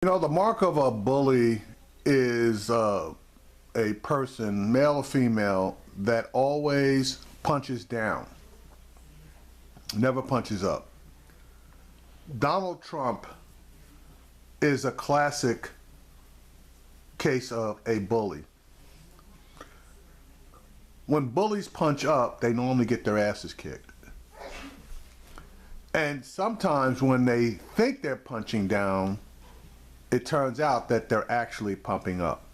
You know, the mark of a bully is a person, male or female, that always punches down, never punches up. Donald Trump is a classic case of a bully. When bullies punch up, they normally get their asses kicked. And sometimes when they think they're punching down, it turns out that they're actually punching up.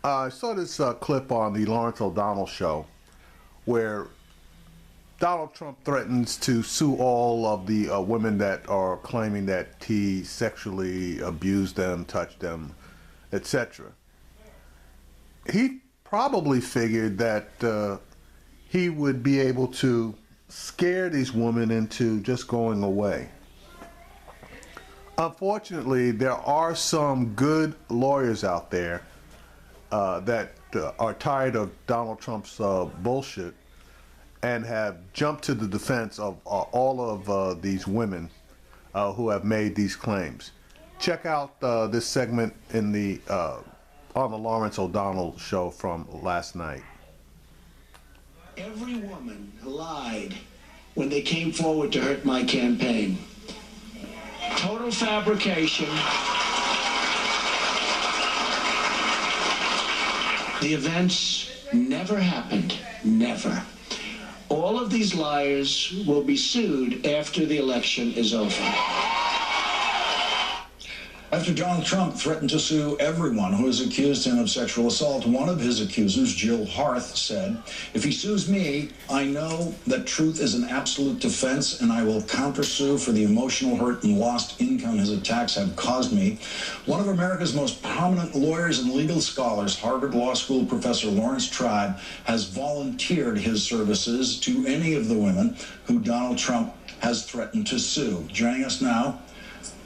I saw this clip on the Lawrence O'Donnell show where Donald Trump threatens to sue all of the women that are claiming that he sexually abused them, touched them, etc. He probably figured that he would be able to scare these women into just going away. Unfortunately, there are some good lawyers out there that are tired of Donald Trump's bullshit and have jumped to the defense of all of these women who have made these claims. Check out this segment in the on the Lawrence O'Donnell show from last night. Every woman lied when they came forward to hurt my campaign. Total fabrication. The events never happened. Never. All of these liars will be sued after the election is over. After Donald Trump threatened to sue everyone who has accused him of sexual assault, one of his accusers, Jill Harth, said, "If he sues me, I know that truth is an absolute defense, and I will countersue for the emotional hurt and lost income his attacks have caused me." One of America's most prominent lawyers and legal scholars, Harvard Law School professor Lawrence Tribe, has volunteered his services to any of the women who Donald Trump has threatened to sue. Joining us now,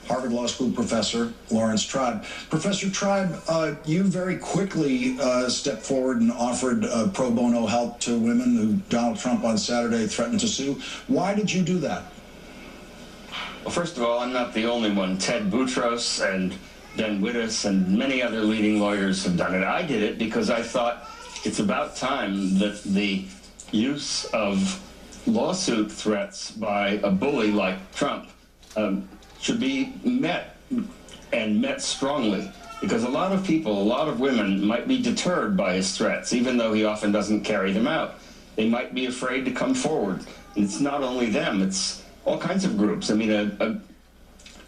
Harvard Law School professor Lawrence Tribe. Professor Tribe, you very quickly stepped forward and offered pro bono help to women who Donald Trump on Saturday threatened to sue. Why did you do that? Well, first of all, I'm not the only one. Ted Boutros and Ben Wittes and many other leading lawyers have done it. I did it because I thought it's about time that the use of lawsuit threats by a bully like Trump should be met, and met strongly, because a lot of people, a lot of women might be deterred by his threats, even though he often doesn't carry them out. They might be afraid to come forward. And it's not only them, it's all kinds of groups. I mean, a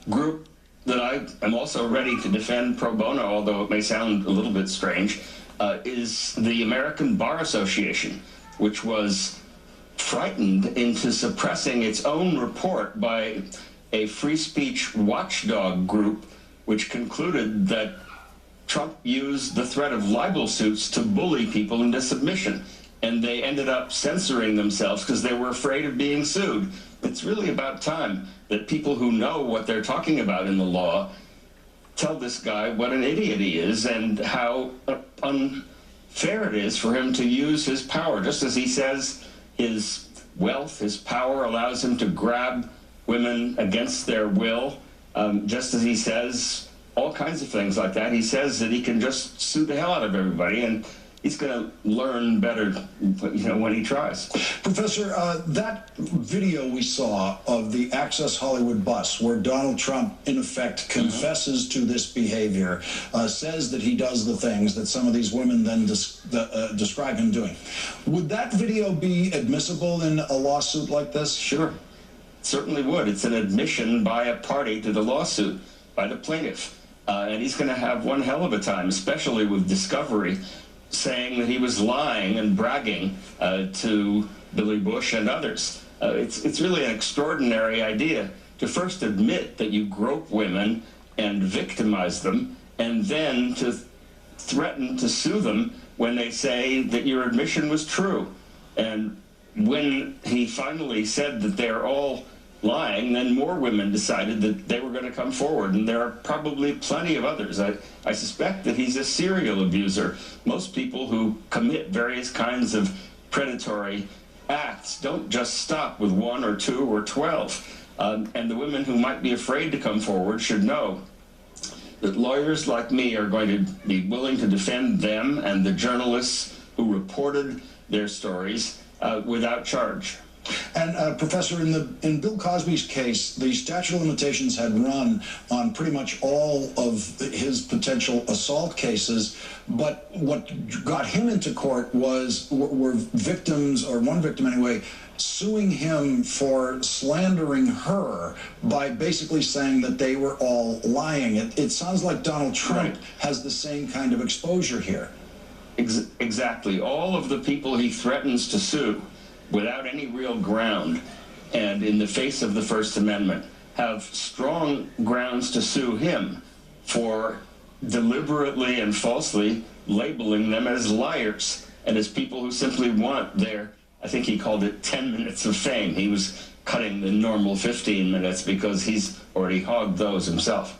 group that I am also ready to defend pro bono, although it may sound a little bit strange, is the American Bar Association, which was frightened into suppressing its own report by a free speech watchdog group, which concluded that Trump used the threat of libel suits to bully people into submission. And they ended up censoring themselves because they were afraid of being sued. It's really about time that people who know what they're talking about in the law tell this guy what an idiot he is and how unfair it is for him to use his power. Just as he says his wealth, his power allows him to grab women against their will, just as he says all kinds of things like that. He says that he can just sue the hell out of everybody, and he's going to learn better, when he tries. Professor, that video we saw of the Access Hollywood bus, where Donald Trump, in effect, confesses to this behavior, says that he does the things that some of these women then describe him doing. Would that video be admissible in a lawsuit like this? Sure. Certainly would. It's an admission by a party to the lawsuit, by the plaintiff. And he's going to have one hell of a time, especially with discovery, saying that he was lying and bragging to Billy Bush and others. It's really an extraordinary idea to first admit that you grope women and victimize them, and then to threaten to sue them when they say that your admission was true. And when he finally said that they're all lying, then more women decided that they were going to come forward, and there are probably plenty of others. I suspect that he's a serial abuser. Most people who commit various kinds of predatory acts don't just stop with 1 or 2 or 12. And the women who might be afraid to come forward should know that lawyers like me are going to be willing to defend them and the journalists who reported their stories without charge. And Professor, in Bill Cosby's case, the statute of limitations had run on pretty much all of his potential assault cases, but what got him into court were victims, or one victim anyway, suing him for slandering her by basically saying that they were all lying. It sounds like Donald Trump has the same kind of exposure here. Exactly. All of the people he threatens to sue without any real ground and in the face of the First Amendment have strong grounds to sue him for deliberately and falsely labeling them as liars and as people who simply want their, I think he called it 10 minutes of fame. He was cutting the normal 15 minutes because he's already hogged those himself.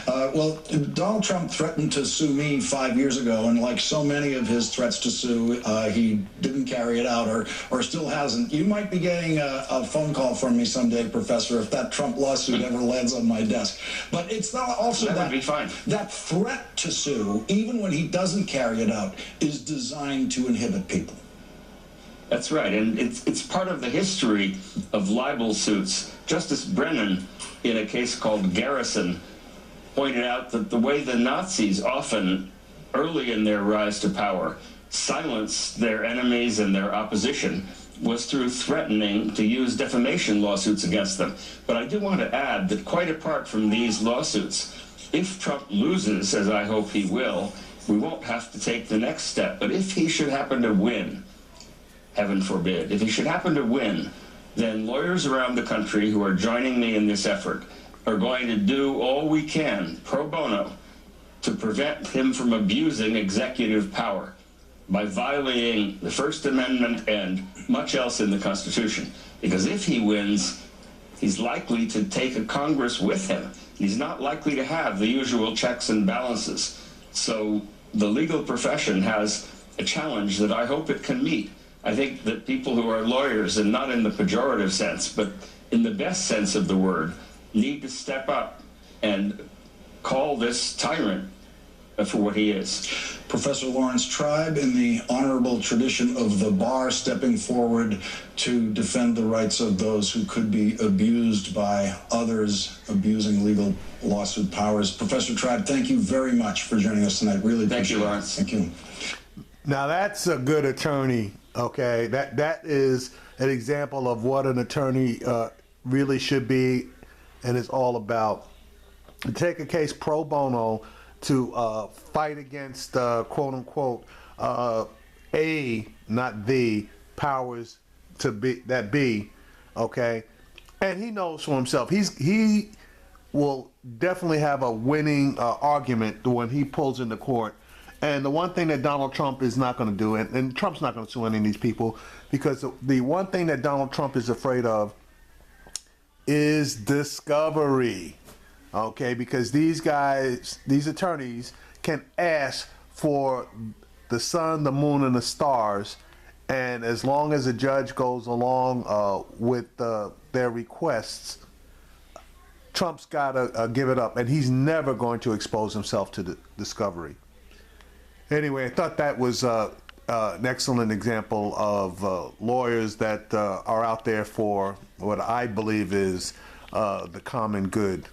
Well, Donald Trump threatened to sue me 5 years ago, and like so many of his threats to sue, he didn't carry it out or still hasn't. You might be getting a phone call from me someday, Professor, if that Trump lawsuit ever lands on my desk. But it's not also that would be fine. That threat to sue, even when he doesn't carry it out, is designed to inhibit people. That's right, and it's part of the history of libel suits. Justice Brennan, in a case called Garrison, pointed out that the way the Nazis often, early in their rise to power, silenced their enemies and their opposition was through threatening to use defamation lawsuits against them. But I do want to add that quite apart from these lawsuits, if Trump loses, as I hope he will, we won't have to take the next step. But if he should happen to win, heaven forbid, if he should happen to win, then lawyers around the country who are joining me in this effort are going to do all we can, pro bono, to prevent him from abusing executive power by violating the First Amendment and much else in the Constitution. Because if he wins, he's likely to take a Congress with him. He's not likely to have the usual checks and balances. So the legal profession has a challenge that I hope it can meet. I think that people who are lawyers, and not in the pejorative sense, but in the best sense of the word, need to step up and call this tyrant for what he is. Professor Lawrence Tribe, in the honorable tradition of the bar stepping forward to defend the rights of those who could be abused by others abusing legal lawsuit powers. Professor Tribe, thank you very much for joining us tonight. Really appreciate it. Thank you, Lawrence. Thank you. Now that's a good attorney, okay? That is an example of what an attorney really should be and is all about. To take a case pro bono to fight against quote unquote a, not the, powers to be that be, okay? And he knows for himself. He will definitely have a winning argument when he pulls into court. And the one thing that Donald Trump is not going to do, and Trump's not going to sue any of these people, because the one thing that Donald Trump is afraid of is discovery, okay? Because these guys, these attorneys, can ask for the sun, the moon, and the stars, and as long as the judge goes along with their requests, Trump's got to give it up, and he's never going to expose himself to the discovery. Anyway, I thought that was an excellent example of lawyers that are out there for what I believe is the common good.